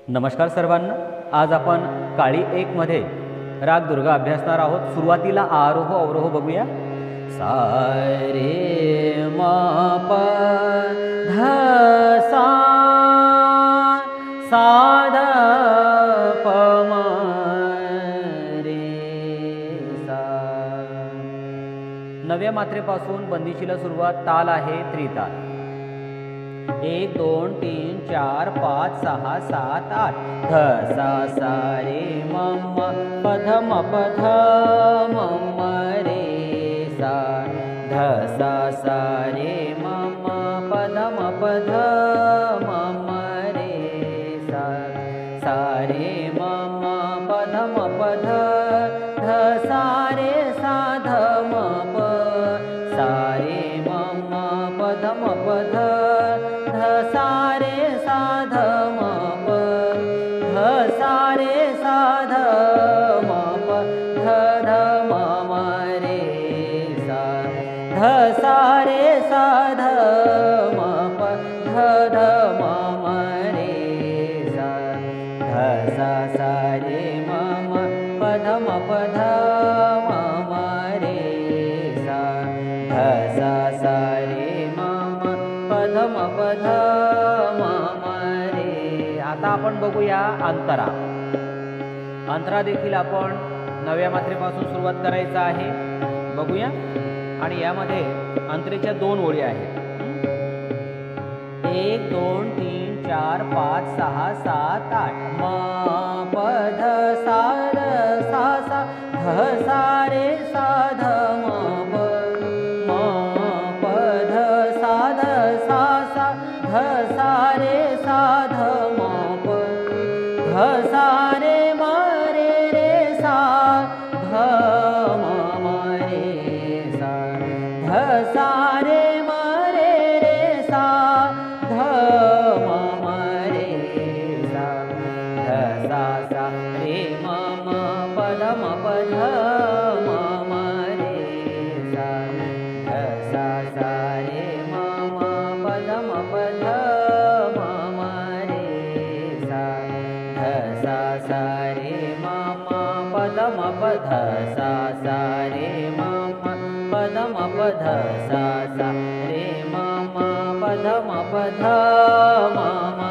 नमस्कार सर्वांना। आज आपण काळी एक मध्ये राग दुर्गा अभ्यासणार आहोत। सुरुवातीला आरोह अवरोह बघूया। सा रे म प ध सा सा ध प म रे सा। नव्या मात्रेपासून बंदिशीला सुरुवात। ताल आहे त्रिताल। 1 2 3 4 5 6 7 8 ध सा सा रे म म प ध म प ध म म रे सा। ध सा सा रे म म प ध म प ध म म रे सा। सा रे म म प ध म प ध ध सा रे सा ध म प। सा रे म म प ध म प ध ध सा रे सा ध म प। ध सा रे सा ध म प ध ध म म रे सा। ध सा रे सा ध म प ध ध म म रे सा। ध सा सा रे म म प ध म प ध म म रे सा। ध सा सा रे म म प ध म प ध म म रे। आता आपण बघूया अंतरा। अंतरा देखील आपण नव्या मात्रेपासून सुरुवात करायचा आहे। बघूया। आणि यामध्ये अंतरेच्या 2 ओळी आहेत। 1 2 3 4 5 6 7 8 म प ध सा र सा सा ध सा रे सा ध म प। म प ध सा ध सा सा ध सा रे सा ध म प। ध सा रे म रे रे सा ध म म रे सा। ध सा रे म रे रे सा ध म म रे सा। ध सा सा रे म म प ध म प ध म म रे सा। ध सा सा रे म म प ध म प ध म म रे सा। ध सा सा रे म म प ध म प ध सा सा रे म म प ध म प ध सा सा रे म म प ध म प ध म म